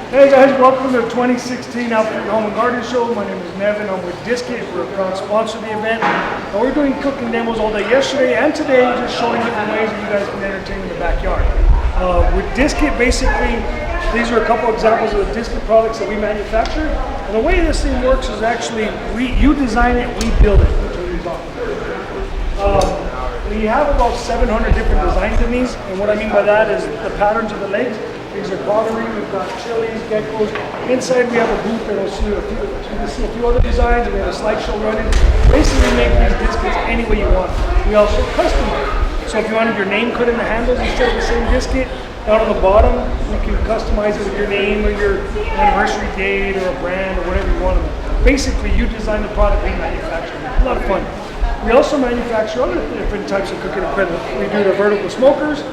Hey guys, welcome to the 2016 Albuquerque Home Garden Show. My name is Nevin. I'm with Disket. We're a proud sponsor of the event. And we're doing cooking demos all day yesterday and today, just showing different ways that you guys can entertain in the backyard. With Disket, basically, these are a couple examples of the Disket products that we manufacture. And the way this thing works is actually, you design it, we build it. We have about 700 different designs in these, and what I mean by that is the patterns of the legs. These are pottery, we've got chilies, geckos. Inside we have a booth that will see you can see a few other designs. We have a slideshow running. Basically make these Diskets any way you want. We also customize. So if you wanted your name cut in the handles instead of the same Disket, down on the bottom, we can customize it with your name or your anniversary date or a brand or whatever you want. Basically, you design the product we manufacture. It's a lot of fun. We also manufacture other different types of cooking equipment. We do the vertical smokers.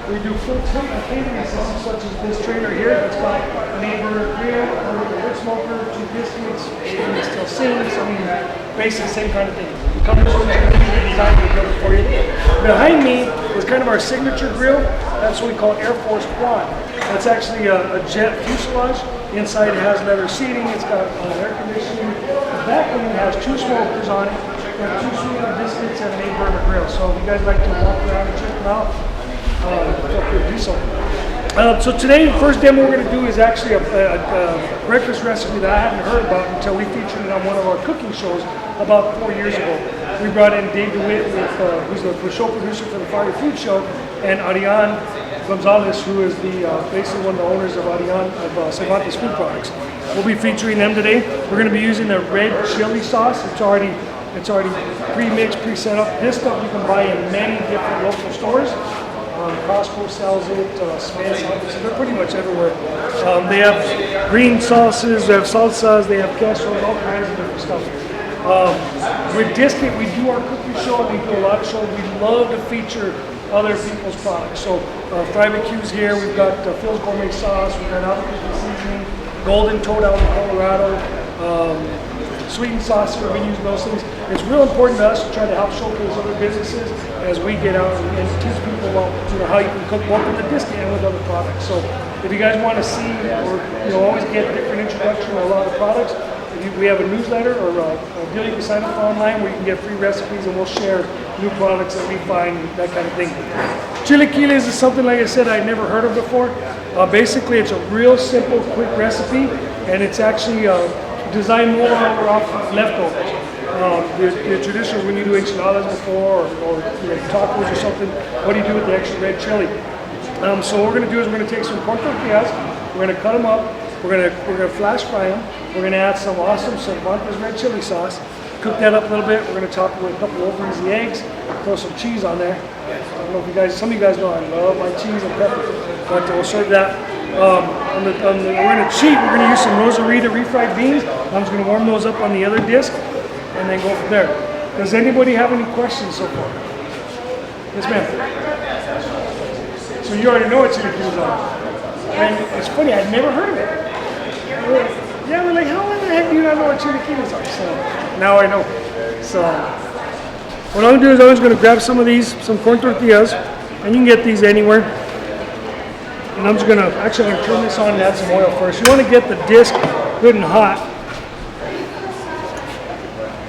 We do full tilt and catering systems such as this trainer here. It's got an 8-burner grill, a wood smoker, 2 Diskets, and it still sings. I mean, basically the same kind of thing. We come to design to build it for you. Behind me is kind of our signature grill. That's what we call Air Force Quad. That's actually a jet fuselage. Inside it has leather seating. It's got air conditioning. The back one has 2 smokers on it. We have 2 sweeter Diskets and an 8-burner grill. So if you guys like to walk around and check them out, so today, the first demo we're going to do is actually a breakfast recipe that I hadn't heard about until we featured it on one of our cooking shows about 4 years ago. We brought in Dave DeWitt, who's the show producer for the Fire Food Show, and Ariane Gonzalez, who is basically one of the owners of Ariane of Cervantes Food Products. We'll be featuring them today. We're going to be using the red chili sauce. It's already pre-mixed, pre-set up. This stuff you can buy in many different local stores. Costco sells it, Smith's, obviously, they're pretty much everywhere. They have green sauces, they have salsas, they have casseroles, all kinds of different stuff. With Disket, we do our cooking show, we do a lot of shows. We love to feature other people's products. So Fry BQ's here, we've got Phil's Gourmet Sauce, we've got Albuquerque Seasoning, Golden Toad out in Colorado, sweet and saucy, we've been using those things. It's real important to us to try to help showcase other businesses as we get out and teach people about how you can cook both with the Disket and with other products. So if you guys want to see or always get different introduction to a lot of products, we have a newsletter or a deal you can sign up for online where you can get free recipes and we'll share new products that we find, that kind of thing. Chillqulles is something, like I said, I'd never heard of before. Basically, it's a real simple, quick recipe, and it's actually designed more off leftovers. The traditional, when you do enchiladas before or tacos or something, what do you do with the extra red chili? So what we're going to do is we're going to take some corn tortillas, we're going to cut them up, we're going to flash fry them, we're going to add some awesome Cervantes red chili sauce, cook that up a little bit, we're going to top it with a couple of easy eggs, throw some cheese on there. I don't know if you guys, some of you guys know I love my cheese and pepper, but we'll serve that. We're going to cheat, we're going to use some Rosarita refried beans. I'm just going to warm those up on the other disc and then go from there. Does anybody have any questions so far? Yes, ma'am. So you already know what Chillqulles are. And it's funny, I'd never heard of it. We're like, how in the heck do you not know what Chillqulles are? So now I know. So what I'm going to do is I'm just going to grab some of these, some corn tortillas, and you can get these anywhere. And I'm just going to, actually I'm going to turn this on and add some oil first. You want to get the disc good and hot.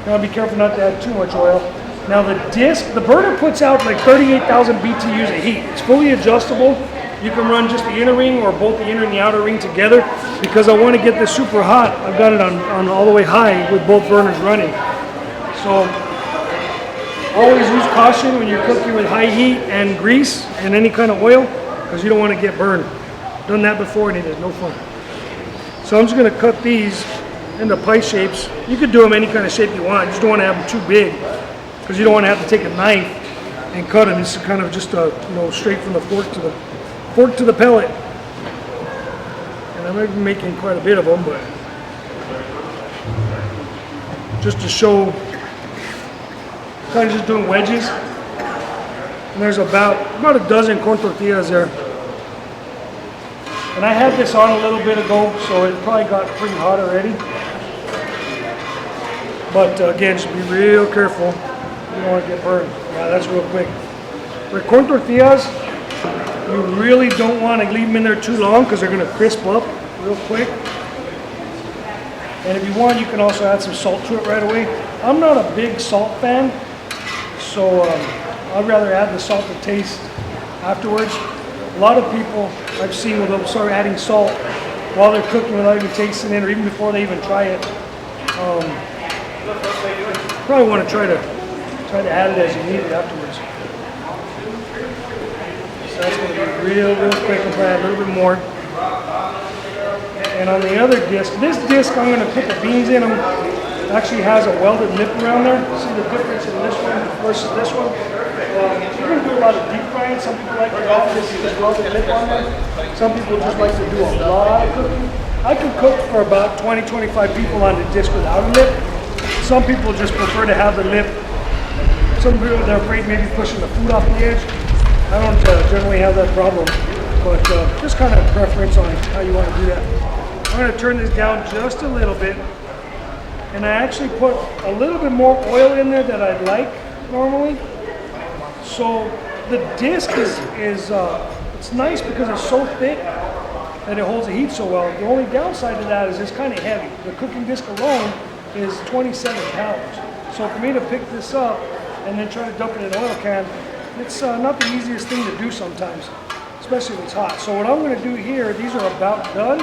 Now be careful not to add too much oil. Now the disc, the burner puts out like 38,000 BTUs of heat. It's fully adjustable. You can run just the inner ring or both the inner and the outer ring together. Because I want to get this super hot, I've got it on all the way high with both burners running. So always use caution when you're cooking with high heat and grease and any kind of oil, because you don't want to get burned. Done that before and it is no fun. So I'm just going to cut these into pie shapes. You could do them any kind of shape you want. You just don't want to have them too big, because you don't want to have to take a knife and cut them. It's kind of just straight from the fork to the pellet. And I'm even making quite a bit of them, but just to show, kind of just doing wedges. And there's about a dozen corn tortillas there. And I had this on a little bit ago, so it probably got pretty hot already. But again, just be real careful. You don't want to get burned. Yeah, that's real quick. For corn tortillas, you really don't want to leave them in there too long because they're going to crisp up. real quick. And if you want, you can also add some salt to it right away. I'm not a big salt fan, so I'd rather add the salt to taste afterwards. A lot of people I've seen will start adding salt while they're cooking without even tasting it, or even before they even try it. Probably want to try to add it as you need it afterwards. So that's going to be real quick. I'm going to add a little bit more. And on the other disc, this disc I'm going to put the beans in. It actually has a welded lip around there. See the difference in this one versus this one? You're going to do a lot of deep frying. Some people like to have this welded lip on there. Some people just like to do a lot of cooking. I can cook for about 20-25 people on the disc without a lip. Some people just prefer to have the lip. Some people, they're afraid maybe pushing the food off the edge. I don't generally have that problem, but just kind of preference on how you want to do that. I'm going to turn this down just a little bit, and I actually put a little bit more oil in there than I'd like normally. So the disc is it's nice because it's so thick that it holds the heat so well. The only downside to that is it's kind of heavy. The cooking disc alone is 27 pounds. So for me to pick this up and then try to dump it in an oil can, it's not the easiest thing to do sometimes, especially when it's hot. So what I'm going to do here, these are about done.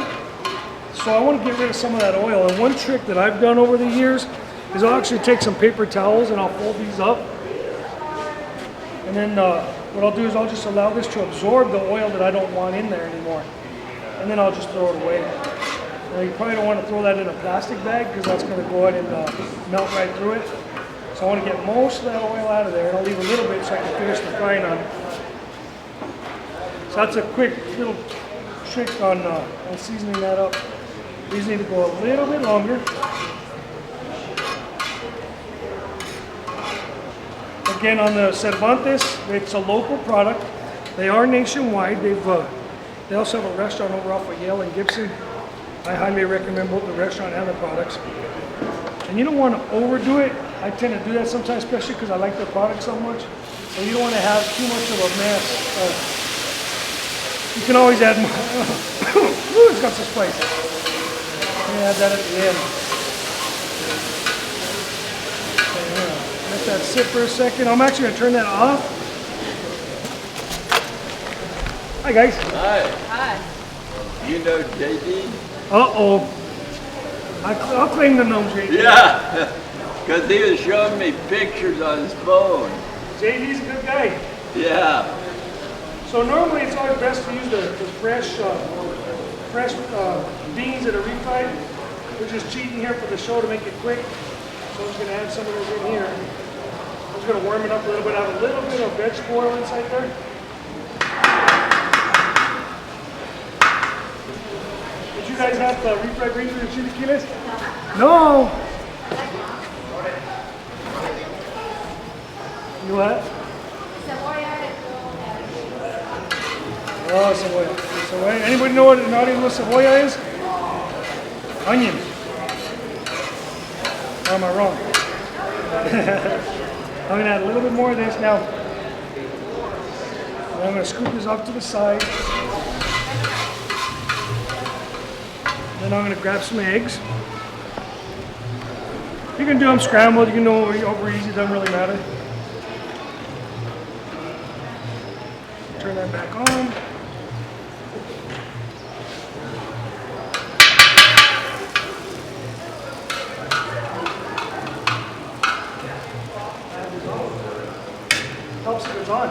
So I want to get rid of some of that oil. And one trick that I've done over the years is I'll actually take some paper towels and I'll fold these up. And then what I'll do is I'll just allow this to absorb the oil that I don't want in there anymore. And then I'll just throw it away. Now you probably don't want to throw that in a plastic bag because that's going to go ahead and melt right through it. So I want to get most of that oil out of there, and I'll leave a little bit so I can finish the frying on it. So that's a quick little trick on seasoning that up. These need to go a little bit longer. Again, on the Cervantes, it's a local product. They are nationwide. They also have a restaurant over off of Yale and Gibson. I highly recommend both the restaurant and the products. And you don't want to overdo it. I tend to do that sometimes, especially because I like their product so much. So you don't want to have too much of a mess. You can always add more. Ooh, it's got some spice. Let me add that at the end. Let that sit for a second. I'm actually going to turn that off. Hi, guys. Hi. Hi. You know JD? Uh-oh. I'll claim the gnome, JD. Yeah, because he was showing me pictures on his phone. JD's a good guy. Yeah. So normally it's always best to use the fresh beans that are refried. We're just cheating here for the show to make it quick. So I'm just going to add some of those in here. I'm just going to warm it up a little bit. I have a little bit of vegetable oil inside there. Did you guys have refried beans with the Chillqulles? No. You what? Oh, cebolla. Cebolla. Anybody know what an audience what cebolla is? Onion. Or am I wrong? I'm going to add a little bit more of this now. And I'm going to scoop this off to the side. Then I'm going to grab some eggs. You can do them scrambled, you can do them over easy, it doesn't really matter. Turn that back on. Helps if it's on.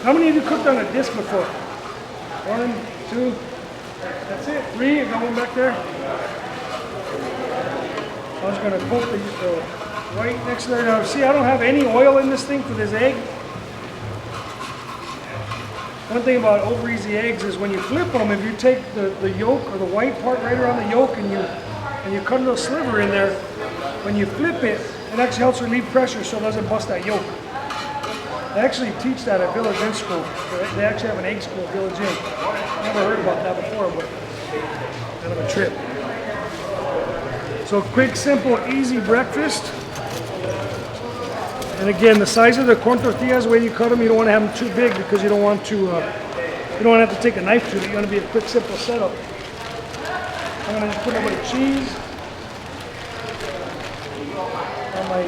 How many of you cooked on a disc before? 1, 2, that's it. 3, I got one back there. I was going to cook the white next to there. Now see, I don't have any oil in this thing for this egg. One thing about over easy eggs is when you flip them, if you take the yolk or the white part right around the yolk and you cut a little sliver in there, when you flip it, it actually helps relieve pressure so it doesn't bust that yolk. I actually teach that at Village Inn School. They actually have an egg school at Village Inn. Never heard about that before, but kind of a trip. So quick, simple, easy breakfast. And again, the size of the corn tortillas, the way you cut them, you don't want to have them too big because you don't want to, you don't want to have to take a knife to it. You want to be a quick, simple setup. I'm going to just put a little bit of cheese on my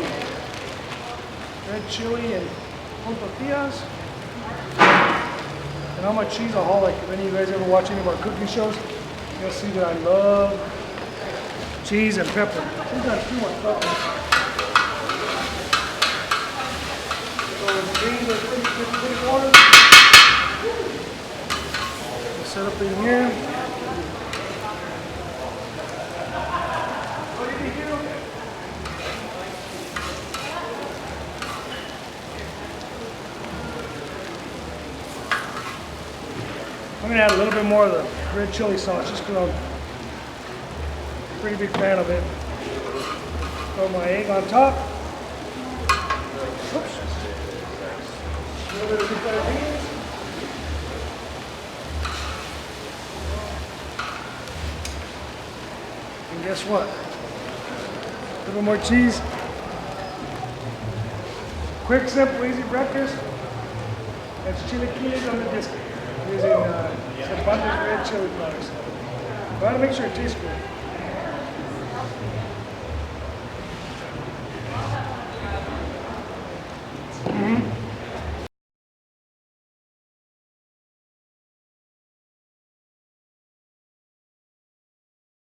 red chili and corn tortillas. And I'm a cheeseaholic. If any of you guys ever watch any of our cooking shows, you'll see that I love cheese and pepper. Sometimes too much pepper. So the greens are pretty water. Set up in here. I'm going to add a little bit more of the red chili sauce just because I'm a pretty big fan of it. Throw my egg on top. Oops. A little bit of butter beans. And guess what? A little more cheese. Quick, simple, easy breakfast. That's Chillqulles on the biscuit using some Bundy's red chili flowers. Try to make sure it tastes good.